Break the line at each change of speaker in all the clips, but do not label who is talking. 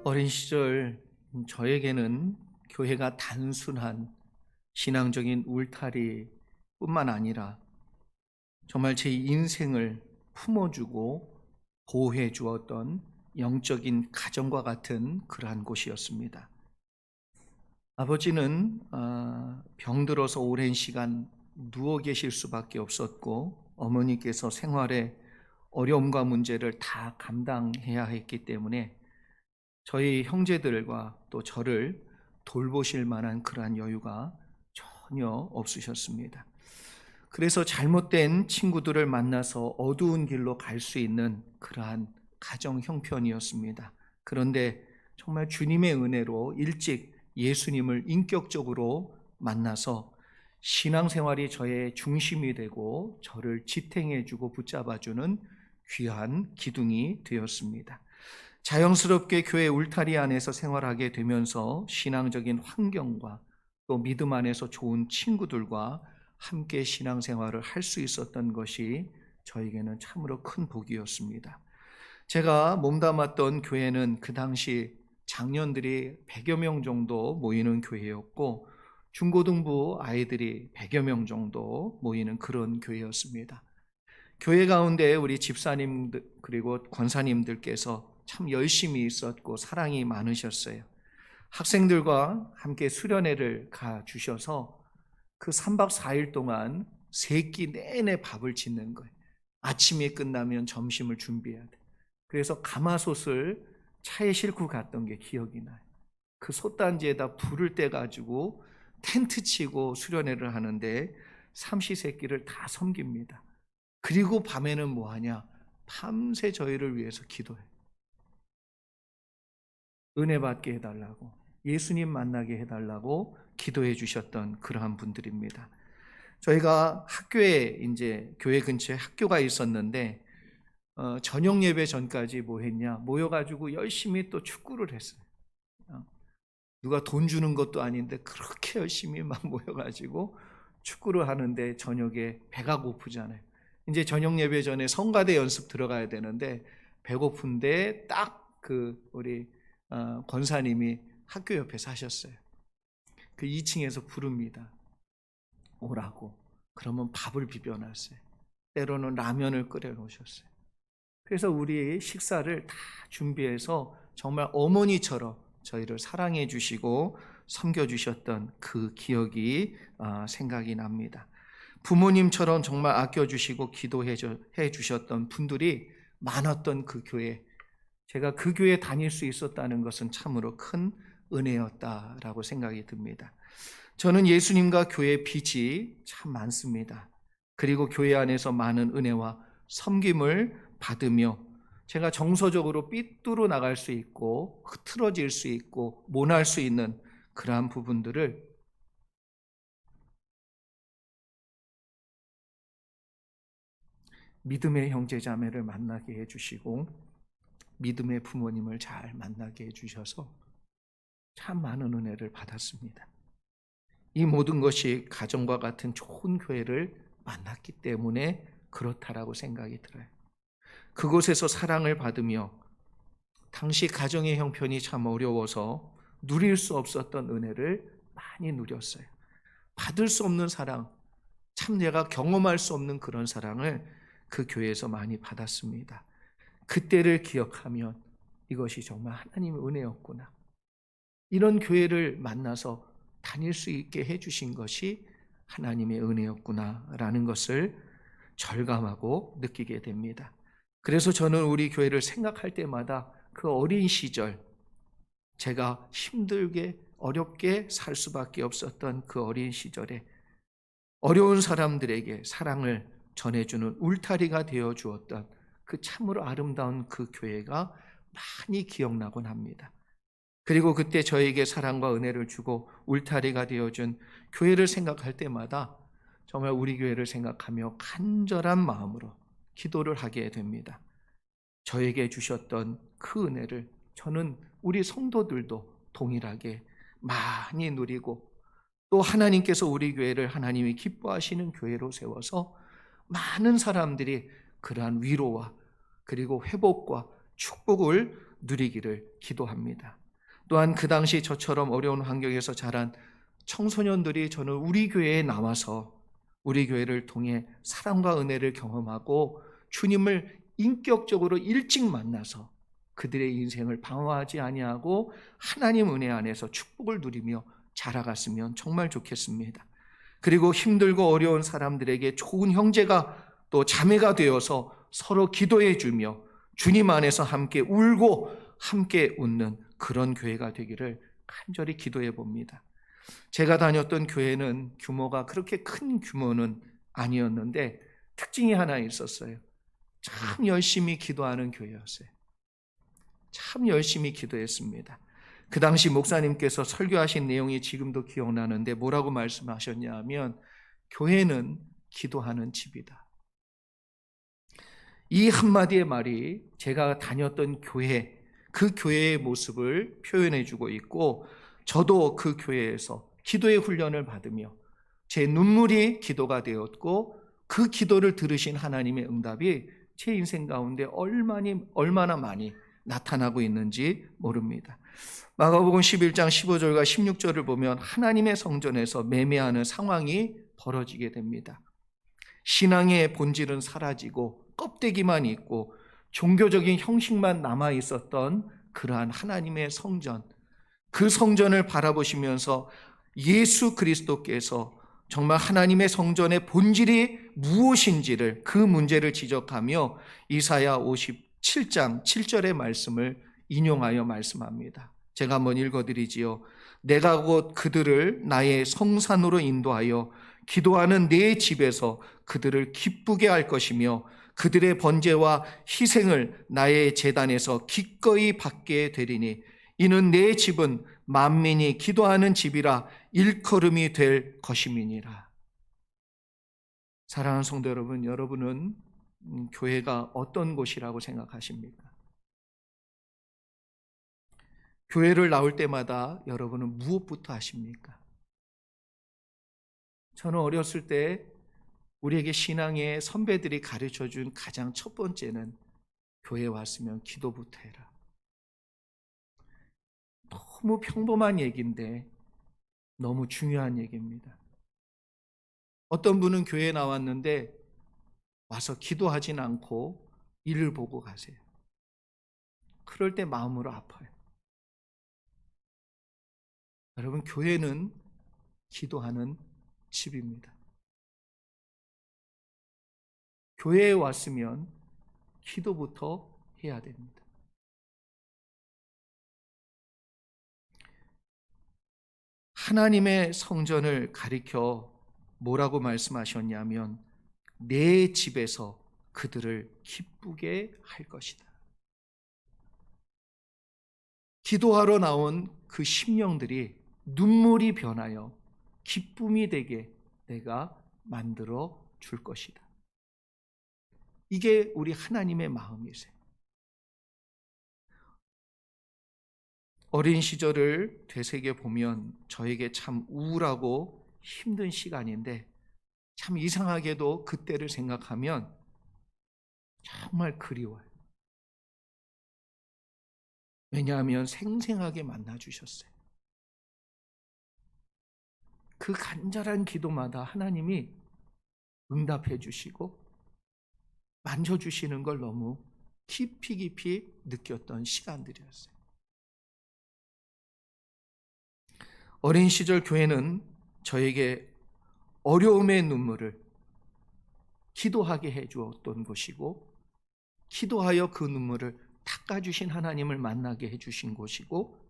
어린 시절 저에게는 교회가 단순한 신앙적인 울타리뿐만 아니라 정말 제 인생을 품어주고 보호해 주었던 영적인 가정과 같은 그러한 곳이었습니다. 아버지는 병들어서 오랜 시간 누워 계실 수밖에 없었고, 어머니께서 생활의 어려움과 문제를 다 감당해야 했기 때문에 저희 형제들과 또 저를 돌보실 만한 그러한 여유가 전혀 없으셨습니다. 그래서 잘못된 친구들을 만나서 어두운 길로 갈 수 있는 그러한 가정 형편이었습니다. 그런데 정말 주님의 은혜로 일찍 예수님을 인격적으로 만나서 신앙생활이 저의 중심이 되고 저를 지탱해주고 붙잡아주는 귀한 기둥이 되었습니다. 자연스럽게 교회 울타리 안에서 생활하게 되면서 신앙적인 환경과 또 믿음 안에서 좋은 친구들과 함께 신앙생활을 할 수 있었던 것이 저에게는 참으로 큰 복이었습니다. 제가 몸담았던 교회는 그 당시 장년들이 100여 명 정도 모이는 교회였고, 중고등부 아이들이 100여 명 정도 모이는 그런 교회였습니다. 교회 가운데 우리 집사님들 그리고 권사님들께서 참 열심히 있었고 사랑이 많으셨어요. 학생들과 함께 수련회를 가 주셔서 그 3박 4일 동안 세 끼 내내 밥을 짓는 거예요. 아침이 끝나면 점심을 준비해야 돼. 그래서 가마솥을 차에 싣고 갔던 게 기억이 나요. 그 솥단지에다 불을 떼가지고 텐트 치고 수련회를 하는데 삼시세끼를 다 섬깁니다. 그리고 밤에는 뭐 하냐? 밤새 저희를 위해서 기도해. 은혜 받게 해달라고, 예수님 만나게 해달라고 기도해 주셨던 그러한 분들입니다. 저희가 학교에 이제 교회 근처에 학교가 있었는데 저녁 예배 전까지 뭐 했냐? 모여가지고 열심히 또 축구를 했어요. 누가 돈 주는 것도 아닌데 그렇게 열심히 막 모여가지고 축구를 하는데 저녁에 배가 고프잖아요. 이제 저녁 예배 전에 성가대 연습 들어가야 되는데 배고픈데 딱 그 우리 권사님이 학교 옆에 사셨어요. 그 2층에서 부릅니다. 오라고. 그러면 밥을 비벼놨어요. 때로는 라면을 끓여 놓으셨어요. 그래서 우리 식사를 다 준비해서 정말 어머니처럼 저희를 사랑해 주시고 섬겨 주셨던 그 기억이 생각이 납니다. 부모님처럼 정말 아껴주시고 기도해 주셨던 분들이 많았던 그 교회, 제가 그 교회에 다닐 수 있었다는 것은 참으로 큰 은혜였다라고 생각이 듭니다. 저는 예수님과 교회의 빚이 참 많습니다. 그리고 교회 안에서 많은 은혜와 섬김을 받으며 제가 정서적으로 삐뚤어 나갈 수 있고 흐트러질 수 있고 모날 수 있는 그러한 부분들을 믿음의 형제자매를 만나게 해주시고 믿음의 부모님을 잘 만나게 해주셔서 참 많은 은혜를 받았습니다. 이 모든 것이 가정과 같은 좋은 교회를 만났기 때문에 그렇다라고 생각이 들어요. 그곳에서 사랑을 받으며 당시 가정의 형편이 참 어려워서 누릴 수 없었던 은혜를 많이 누렸어요. 받을 수 없는 사랑, 참 내가 경험할 수 없는 그런 사랑을 그 교회에서 많이 받았습니다. 그때를 기억하면 이것이 정말 하나님의 은혜였구나. 이런 교회를 만나서 다닐 수 있게 해주신 것이 하나님의 은혜였구나라는 것을 절감하고 느끼게 됩니다. 그래서 저는 우리 교회를 생각할 때마다 그 어린 시절, 제가 힘들게 어렵게 살 수밖에 없었던 그 어린 시절에 어려운 사람들에게 사랑을 전해주는 울타리가 되어 주었던 그 참으로 아름다운 그 교회가 많이 기억나곤 합니다. 그리고 그때 저에게 사랑과 은혜를 주고 울타리가 되어준 교회를 생각할 때마다 정말 우리 교회를 생각하며 간절한 마음으로 기도를 하게 됩니다. 저에게 주셨던 그 은혜를 저는 우리 성도들도 동일하게 많이 누리고 또 하나님께서 우리 교회를 하나님이 기뻐하시는 교회로 세워서 많은 사람들이 그러한 위로와 그리고 회복과 축복을 누리기를 기도합니다. 또한 그 당시 저처럼 어려운 환경에서 자란 청소년들이 저는 우리 교회에 나와서 우리 교회를 통해 사랑과 은혜를 경험하고 주님을 인격적으로 일찍 만나서 그들의 인생을 방황하지 아니하고 하나님 은혜 안에서 축복을 누리며 자라갔으면 정말 좋겠습니다. 그리고 힘들고 어려운 사람들에게 좋은 형제가 또 자매가 되어서 서로 기도해 주며 주님 안에서 함께 울고 함께 웃는 그런 교회가 되기를 간절히 기도해 봅니다. 제가 다녔던 교회는 규모가 그렇게 큰 규모는 아니었는데 특징이 하나 있었어요. 참 열심히 기도하는 교회였어요. 참 열심히 기도했습니다. 그 당시 목사님께서 설교하신 내용이 지금도 기억나는데 뭐라고 말씀하셨냐 하면 교회는 기도하는 집이다. 이 한마디의 말이 제가 다녔던 교회, 그 교회의 모습을 표현해 주고 있고 저도 그 교회에서 기도의 훈련을 받으며 제 눈물이 기도가 되었고 그 기도를 들으신 하나님의 응답이 제 인생 가운데 얼마나 많이 나타나고 있는지 모릅니다. 마가복음 11장 15절과 16절을 보면 하나님의 성전에서 매매하는 상황이 벌어지게 됩니다. 신앙의 본질은 사라지고 껍데기만 있고 종교적인 형식만 남아 있었던 그러한 하나님의 성전, 그 성전을 바라보시면서 예수 그리스도께서 정말 하나님의 성전의 본질이 무엇인지를 그 문제를 지적하며 이사야 57장 7절의 말씀을 인용하여 말씀합니다. 제가 한번 읽어드리지요. 내가 곧 그들을 나의 성산으로 인도하여 기도하는 내 집에서 그들을 기쁘게 할 것이며 그들의 번제와 희생을 나의 제단에서 기꺼이 받게 되리니 이는 내 집은 만민이 기도하는 집이라 일컬음이 될 것임이니라. 사랑하는 성도 여러분, 여러분은 교회가 어떤 곳이라고 생각하십니까? 교회를 나올 때마다 여러분은 무엇부터 하십니까? 저는 어렸을 때 우리에게 신앙의 선배들이 가르쳐준 가장 첫 번째는 교회 왔으면 기도부터 해라. 너무 평범한 얘기인데 너무 중요한 얘기입니다. 어떤 분은 교회에 나왔는데 와서 기도하진 않고 일을 보고 가세요. 그럴 때 마음으로 아파요. 여러분, 교회는 기도하는 집입니다. 교회에 왔으면 기도부터 해야 됩니다. 하나님의 성전을 가리켜 뭐라고 말씀하셨냐면 내 집에서 그들을 기쁘게 할 것이다. 기도하러 나온 그 심령들이 눈물이 변하여 기쁨이 되게 내가 만들어 줄 것이다. 이게 우리 하나님의 마음이세요. 어린 시절을 되새겨 보면 저에게 참 우울하고 힘든 시간인데 참 이상하게도 그때를 생각하면 정말 그리워요. 왜냐하면 생생하게 만나주셨어요. 그 간절한 기도마다 하나님이 응답해 주시고 만져주시는 걸 너무 깊이 느꼈던 시간들이었어요. 어린 시절 교회는 저에게 어려움의 눈물을 기도하게 해주었던 곳이고 기도하여 그 눈물을 닦아주신 하나님을 만나게 해주신 곳이고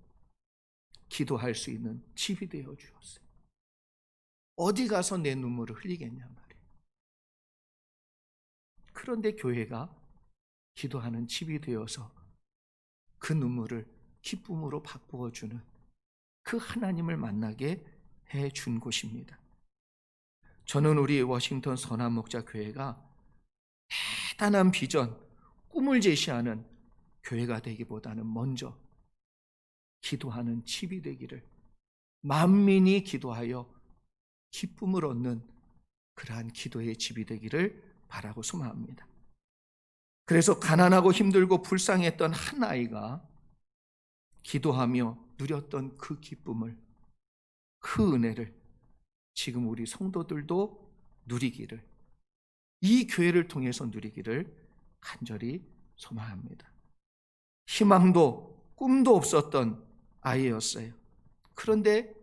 기도할 수 있는 집이 되어 주었어요. 어디 가서 내 눈물을 흘리겠냐 말이에요. 그런데 교회가 기도하는 집이 되어서 그 눈물을 기쁨으로 바꾸어주는 그 하나님을 만나게 해준 곳입니다. 저는 우리 워싱턴 선한목자교회가 대단한 비전, 꿈을 제시하는 교회가 되기보다는 먼저 기도하는 집이 되기를, 만민이 기도하여 기쁨을 얻는 그러한 기도의 집이 되기를 바라고 소망합니다. 그래서 가난하고 힘들고 불쌍했던 한 아이가 기도하며 누렸던 그 기쁨을, 그 은혜를 지금 우리 성도들도 누리기를, 이 교회를 통해서 누리기를 간절히 소망합니다. 희망도 꿈도 없었던 아이였어요. 그런데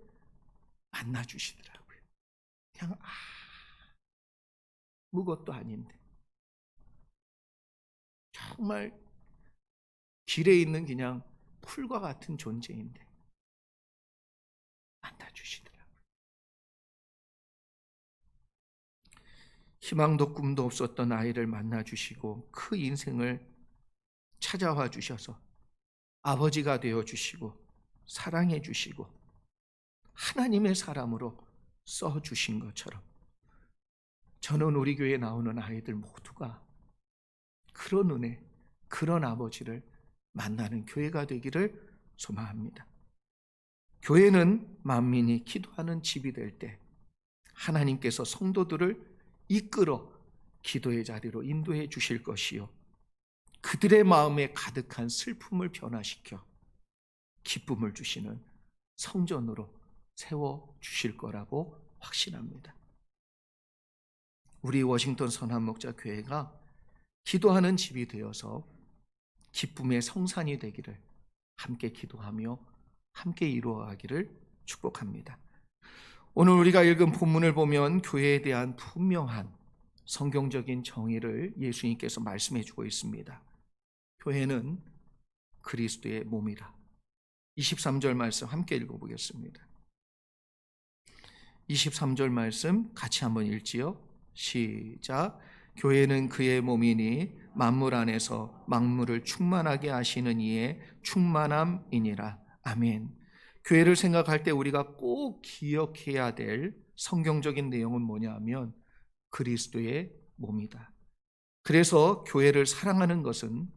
만나주시더라고요. 그냥 아무것도 아닌데, 정말 길에 있는 그냥 풀과 같은 존재인데 만나주시더라고요. 희망도 꿈도 없었던 아이를 만나주시고 그 인생을 찾아와 주셔서 아버지가 되어주시고 사랑해 주시고 하나님의 사람으로 써주신 것처럼, 저는 우리 교회에 나오는 아이들 모두가 그런 은혜, 그런 아버지를 만나는 교회가 되기를 소망합니다. 교회는 만민이 기도하는 집이 될 때 하나님께서 성도들을 이끌어 기도의 자리로 인도해 주실 것이요, 그들의 마음에 가득한 슬픔을 변화시켜 기쁨을 주시는 성전으로 세워주실 거라고 확신합니다. 우리 워싱턴 선한목자교회가 기도하는 집이 되어서 기쁨의 성산이 되기를 함께 기도하며 함께 이루어가기를 축복합니다. 오늘 우리가 읽은 본문을 보면 교회에 대한 분명한 성경적인 정의를 예수님께서 말씀해 주고 있습니다. 교회는 그리스도의 몸이라. 23절 말씀 함께 읽어보겠습니다. 23절 말씀 같이 한번 읽지요. 시작. 교회는 그의 몸이니 만물 안에서 만물을 충만하게 하시는 이의 충만함이니라. 아멘. 교회를 생각할 때 우리가 꼭 기억해야 될 성경적인 내용은 뭐냐 하면 그리스도의 몸이다. 그래서 교회를 사랑하는 것은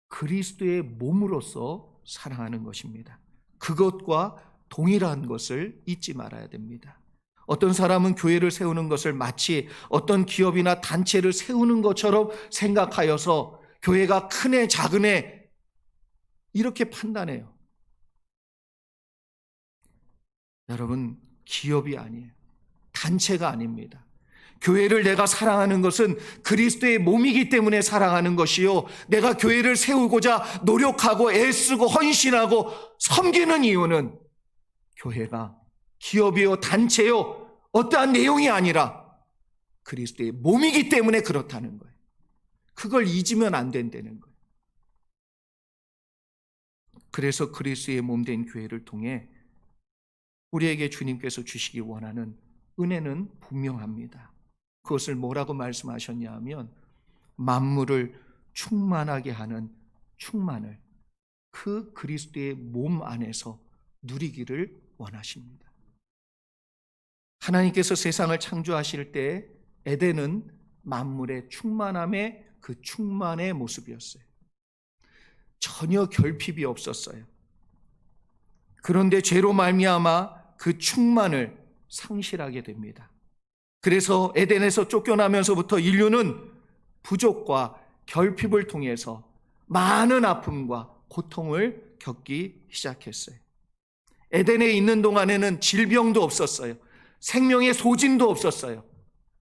그리스도의 몸으로서 사랑하는 것입니다. 그것과 동일한 것을 잊지 말아야 됩니다. 어떤 사람은 교회를 세우는 것을 마치 어떤 기업이나 단체를 세우는 것처럼 생각하여서 교회가 큰 애 작은 애 이렇게 판단해요. 여러분, 기업이 아니에요. 단체가 아닙니다. 교회를 내가 사랑하는 것은 그리스도의 몸이기 때문에 사랑하는 것이요, 내가 교회를 세우고자 노력하고 애쓰고 헌신하고 섬기는 이유는 교회가 기업이요 단체요 어떠한 내용이 아니라 그리스도의 몸이기 때문에 그렇다는 거예요. 그걸 잊으면 안 된다는 거예요. 그래서 그리스도의 몸된 교회를 통해 우리에게 주님께서 주시기 원하는 은혜는 분명합니다. 그것을 뭐라고 말씀하셨냐 하면 만물을 충만하게 하는 충만을 그 그리스도의 몸 안에서 누리기를 원하십니다. 하나님께서 세상을 창조하실 때 에덴은 만물의 충만함의 그 충만의 모습이었어요. 전혀 결핍이 없었어요. 그런데 죄로 말미암아 그 충만을 상실하게 됩니다. 그래서 에덴에서 쫓겨나면서부터 인류는 부족과 결핍을 통해서 많은 아픔과 고통을 겪기 시작했어요. 에덴에 있는 동안에는 질병도 없었어요. 생명의 소진도 없었어요.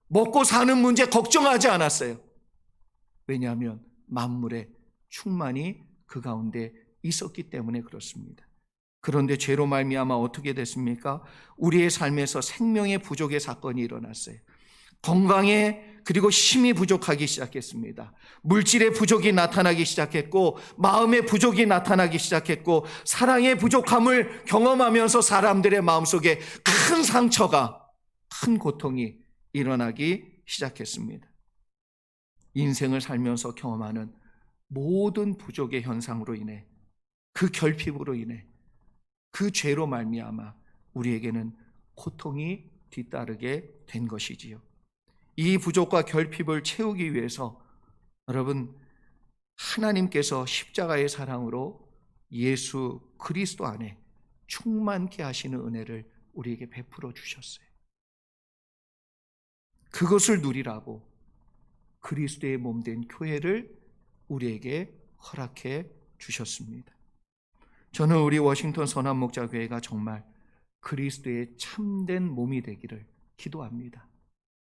먹고 사는 문제 걱정하지 않았어요. 왜냐하면 만물의 충만이 그 가운데 있었기 때문에 그렇습니다. 그런데 죄로 말미암아 어떻게 됐습니까? 우리의 삶에서 생명의 부족의 사건이 일어났어요. 건강에 그리고 힘이 부족하기 시작했습니다. 물질의 부족이 나타나기 시작했고 마음의 부족이 나타나기 시작했고 사랑의 부족함을 경험하면서 사람들의 마음속에 큰 상처가, 큰 고통이 일어나기 시작했습니다. 인생을 살면서 경험하는 모든 부족의 현상으로 인해, 그 결핍으로 인해, 그 죄로 말미암아 우리에게는 고통이 뒤따르게 된 것이지요. 이 부족과 결핍을 채우기 위해서 여러분, 하나님께서 십자가의 사랑으로 예수 그리스도 안에 충만케 하시는 은혜를 우리에게 베풀어 주셨어요. 그것을 누리라고 그리스도의 몸된 교회를 우리에게 허락해 주셨습니다. 저는 우리 워싱턴 선한목자교회가 정말 그리스도의 참된 몸이 되기를 기도합니다.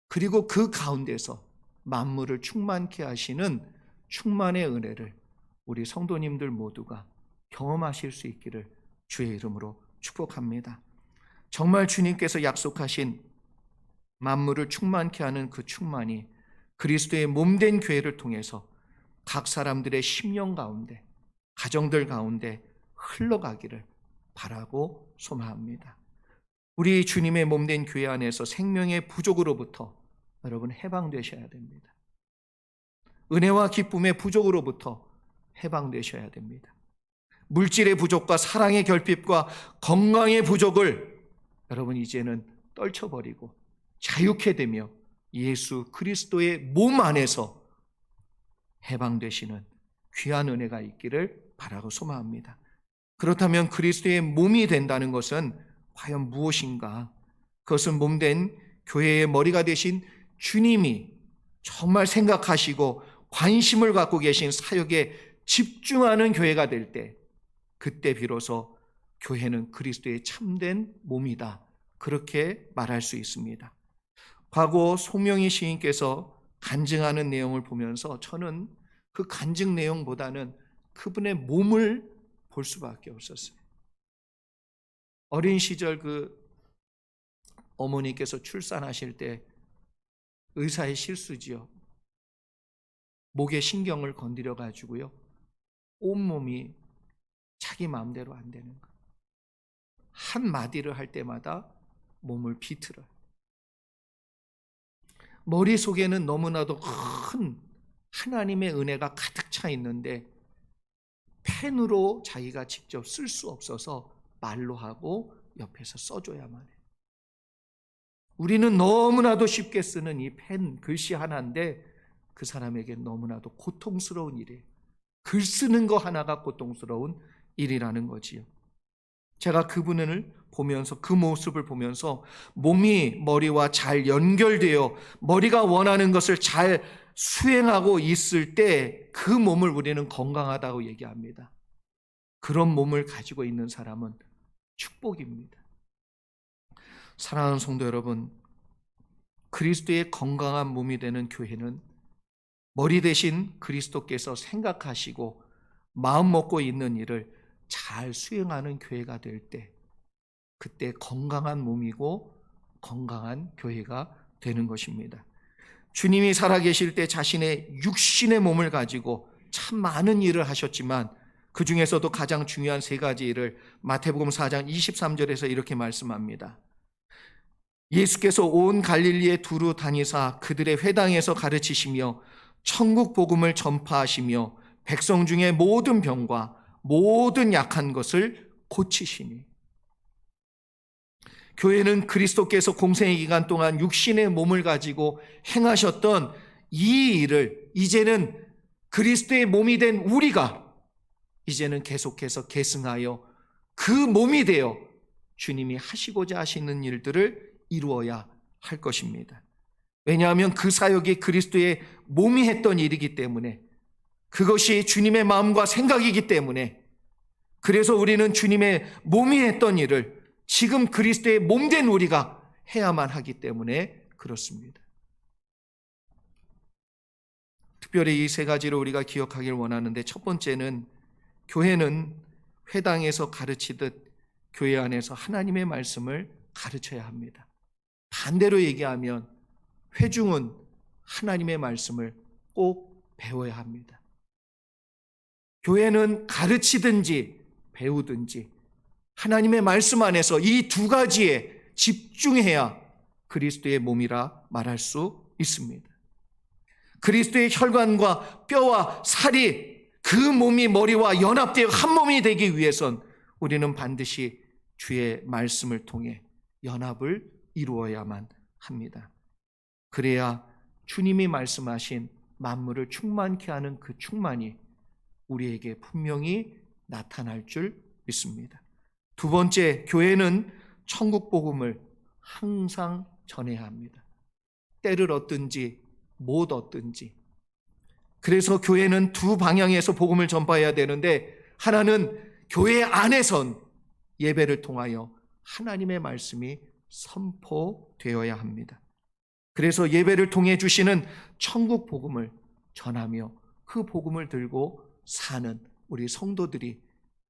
그리고 그 가운데서 만물을 충만케 하시는 충만의 은혜를 우리 성도님들 모두가 경험하실 수 있기를 주의 이름으로 축복합니다. 정말 주님께서 약속하신 만물을 충만케 하는 그 충만이 그리스도의 몸된 교회를 통해서 각 사람들의 심령 가운데, 가정들 가운데 흘러가기를 바라고 소망합니다. 우리 주님의 몸된 교회 안에서 생명의 부족으로부터 여러분 해방되셔야 됩니다. 은혜와 기쁨의 부족으로부터 해방되셔야 됩니다. 물질의 부족과 사랑의 결핍과 건강의 부족을 여러분 이제는 떨쳐버리고 자유케 되며 예수 그리스도의 몸 안에서 해방되시는 귀한 은혜가 있기를 바라고 소망합니다. 그렇다면 그리스도의 몸이 된다는 것은 과연 무엇인가? 그것은 몸된 교회의 머리가 되신 주님이 정말 생각하시고 관심을 갖고 계신 사역에 집중하는 교회가 될 때, 그때 비로소 교회는 그리스도의 참된 몸이다, 그렇게 말할 수 있습니다. 과거 송명희 시인께서 간증하는 내용을 보면서 저는 그 간증 내용보다는 그분의 몸을 볼 수밖에 없었어요. 어린 시절 그 어머니께서 출산하실 때 의사의 실수지요. 목에 신경을 건드려 가지고요, 온몸이 자기 마음대로 안 되는 거예요. 한 마디를 할 때마다 몸을 비틀어요. 머릿속에는 너무나도 큰 하나님의 은혜가 가득 차 있는데 펜으로 자기가 직접 쓸 수 없어서 말로 하고 옆에서 써줘야만 해요. 우리는 너무나도 쉽게 쓰는 이 펜 글씨 하나인데 그 사람에게 너무나도 고통스러운 일이에요. 글 쓰는 거 하나가 고통스러운 일이라는 거지요. 제가 그분을 보면서, 그 모습을 보면서 몸이 머리와 잘 연결되어 머리가 원하는 것을 잘 수행하고 있을 때 그 몸을 우리는 건강하다고 얘기합니다. 그런 몸을 가지고 있는 사람은 축복입니다. 사랑하는 성도 여러분, 그리스도의 건강한 몸이 되는 교회는 머리 대신 그리스도께서 생각하시고 마음 먹고 있는 일을 잘 수행하는 교회가 될 때, 그때 건강한 몸이고 건강한 교회가 되는 것입니다. 주님이 살아계실 때 자신의 육신의 몸을 가지고 참 많은 일을 하셨지만 그 중에서도 가장 중요한 세 가지 일을 마태복음 4장 23절에서 이렇게 말씀합니다. 예수께서 온 갈릴리에 두루 다니사 그들의 회당에서 가르치시며 천국 복음을 전파하시며 백성 중에 모든 병과 모든 약한 것을 고치시니. 교회는 그리스도께서 공생의 기간 동안 육신의 몸을 가지고 행하셨던 이 일을 이제는 그리스도의 몸이 된 우리가 이제는 계속해서 계승하여 그 몸이 되어 주님이 하시고자 하시는 일들을 이루어야 할 것입니다. 왜냐하면 그 사역이 그리스도의 몸이 했던 일이기 때문에, 그것이 주님의 마음과 생각이기 때문에, 그래서 우리는 주님의 몸이 했던 일을 지금 그리스도의 몸된 우리가 해야만 하기 때문에 그렇습니다. 특별히 이 세 가지를 우리가 기억하길 원하는데, 첫 번째는 교회는 회당에서 가르치듯 교회 안에서 하나님의 말씀을 가르쳐야 합니다. 반대로 얘기하면 회중은 하나님의 말씀을 꼭 배워야 합니다. 교회는 가르치든지 배우든지 하나님의 말씀 안에서 이 두 가지에 집중해야 그리스도의 몸이라 말할 수 있습니다. 그리스도의 혈관과 뼈와 살이 그 몸이 머리와 연합되어 한 몸이 되기 위해선 우리는 반드시 주의 말씀을 통해 연합을 이루어야만 합니다. 그래야 주님이 말씀하신 만물을 충만케 하는 그 충만이 우리에게 분명히 나타날 줄 믿습니다. 두 번째, 교회는 천국 복음을 항상 전해야 합니다. 때를 얻든지 못 얻든지. 그래서 교회는 두 방향에서 복음을 전파해야 되는데, 하나는 교회 안에선 예배를 통하여 하나님의 말씀이 선포되어야 합니다. 그래서 예배를 통해 주시는 천국 복음을 전하며 그 복음을 들고 사는 우리 성도들이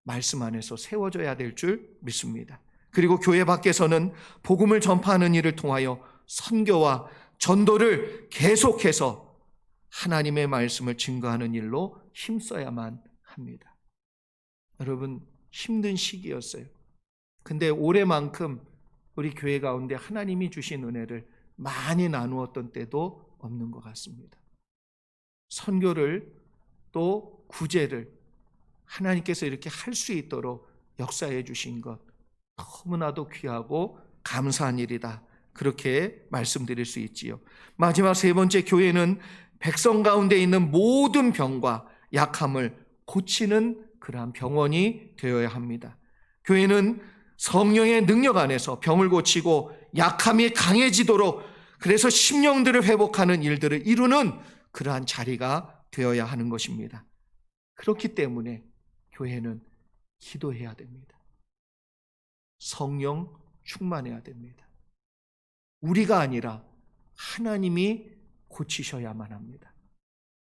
말씀 안에서 세워져야 될 줄 믿습니다. 그리고 교회 밖에서는 복음을 전파하는 일을 통하여 선교와 전도를 계속해서 하나님의 말씀을 증거하는 일로 힘써야만 합니다. 여러분, 힘든 시기였어요. 근데 올해만큼 우리 교회 가운데 하나님이 주신 은혜를 많이 나누었던 때도 없는 것 같습니다. 선교를 또 구제를 하나님께서 이렇게 할 수 있도록 역사해 주신 것 너무나도 귀하고 감사한 일이다. 그렇게 말씀드릴 수 있지요. 마지막 세 번째, 교회는 백성 가운데 있는 모든 병과 약함을 고치는 그러한 병원이 되어야 합니다. 교회는 성령의 능력 안에서 병을 고치고 약함이 강해지도록, 그래서 심령들을 회복하는 일들을 이루는 그러한 자리가 되어야 하는 것입니다. 그렇기 때문에 교회는 기도해야 됩니다. 성령 충만해야 됩니다. 우리가 아니라 하나님이 고치셔야만 합니다.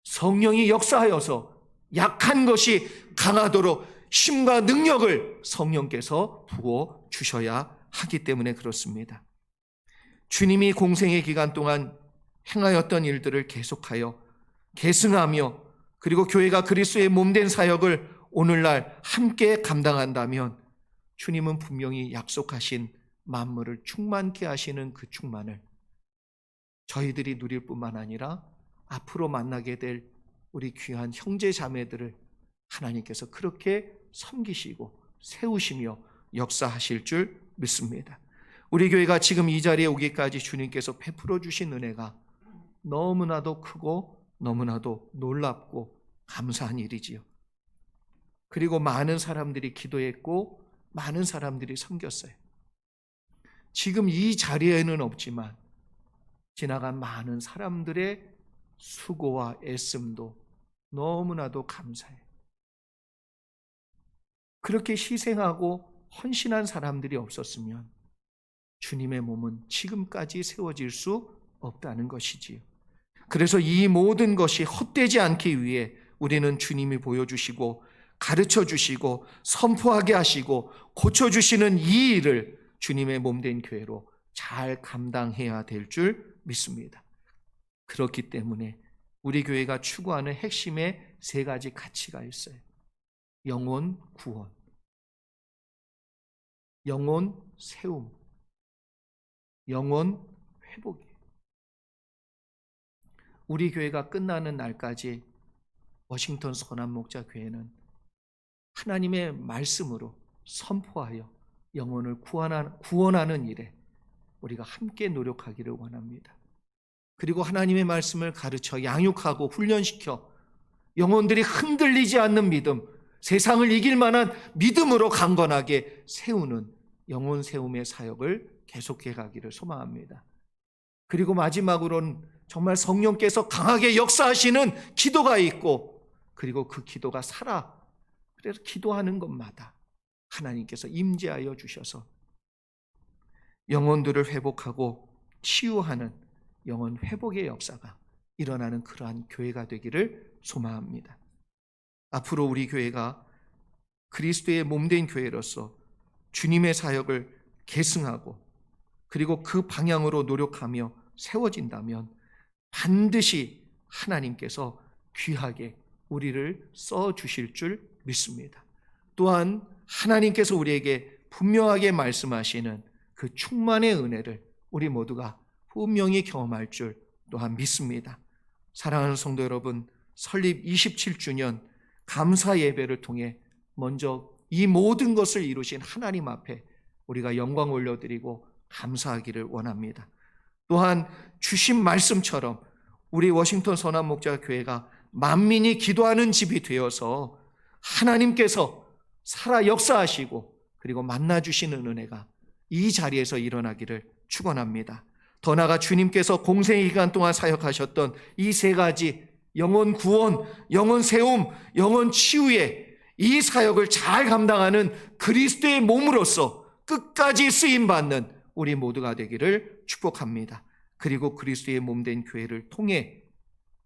성령이 역사하여서 약한 것이 강하도록 힘과 능력을 성령께서 부어 주셔야 하기 때문에 그렇습니다. 주님이 공생의 기간 동안 행하였던 일들을 계속하여 계승하며, 그리고 교회가 그리스도의 몸된 사역을 오늘날 함께 감당한다면 주님은 분명히 약속하신 만물을 충만케 하시는 그 충만을 저희들이 누릴 뿐만 아니라 앞으로 만나게 될 우리 귀한 형제 자매들을 하나님께서 그렇게 섬기시고 세우시며 역사하실 줄 믿습니다. 우리 교회가 지금 이 자리에 오기까지 주님께서 베풀어 주신 은혜가 너무나도 크고 너무나도 놀랍고 감사한 일이지요. 그리고 많은 사람들이 기도했고 많은 사람들이 섬겼어요. 지금 이 자리에는 없지만 지나간 많은 사람들의 수고와 애씀도 너무나도 감사해요. 그렇게 희생하고 헌신한 사람들이 없었으면 주님의 몸은 지금까지 세워질 수 없다는 것이지요. 그래서 이 모든 것이 헛되지 않기 위해 우리는 주님이 보여주시고 가르쳐 주시고 선포하게 하시고 고쳐주시는 이 일을 주님의 몸된 교회로 잘 감당해야 될 줄 믿습니다. 그렇기 때문에 우리 교회가 추구하는 핵심의 세 가지 가치가 있어요. 영혼 구원, 영혼 세움, 영혼 회복이에요. 우리 교회가 끝나는 날까지 워싱턴 선한목자교회는 하나님의 말씀으로 선포하여 영혼을 구원하는 일에 우리가 함께 노력하기를 원합니다. 그리고 하나님의 말씀을 가르쳐 양육하고 훈련시켜 영혼들이 흔들리지 않는 믿음, 세상을 이길 만한 믿음으로 강건하게 세우는 영혼 세움의 사역을 계속해 가기를 소망합니다. 그리고 마지막으로는 정말 성령께서 강하게 역사하시는 기도가 있고, 그리고 그 기도가 살아. 그래서 기도하는 것마다 하나님께서 임재하여 주셔서 영혼들을 회복하고 치유하는 영혼 회복의 역사가 일어나는 그러한 교회가 되기를 소망합니다. 앞으로 우리 교회가 그리스도의 몸된 교회로서 주님의 사역을 계승하고 그리고 그 방향으로 노력하며 세워진다면 반드시 하나님께서 귀하게 우리를 써주실 줄 믿습니다. 또한 하나님께서 우리에게 분명하게 말씀하시는 그 충만의 은혜를 우리 모두가 분명히 경험할 줄 또한 믿습니다. 사랑하는 성도 여러분, 설립 27주년 감사 예배를 통해 먼저 이 모든 것을 이루신 하나님 앞에 우리가 영광 올려드리고 감사하기를 원합니다. 또한 주신 말씀처럼 우리 워싱턴 선한목자교회가 만민이 기도하는 집이 되어서 하나님께서 살아 역사하시고 그리고 만나주시는 은혜가 이 자리에서 일어나기를 축원합니다. 더 나아가 주님께서 공생의 기간 동안 사역하셨던 이 세 가지 영혼 구원, 영혼 세움, 영혼 치유의 이 사역을 잘 감당하는 그리스도의 몸으로서 끝까지 쓰임받는 우리 모두가 되기를 축복합니다. 그리고 그리스도의 몸된 교회를 통해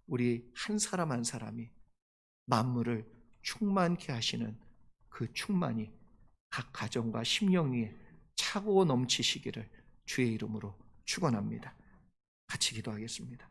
우리 한 사람 한 사람이 만물을 충만케 하시는 그 충만이 각 가정과 심령 위에 차고 넘치시기를 주의 이름으로 축원합니다. 같이 기도하겠습니다.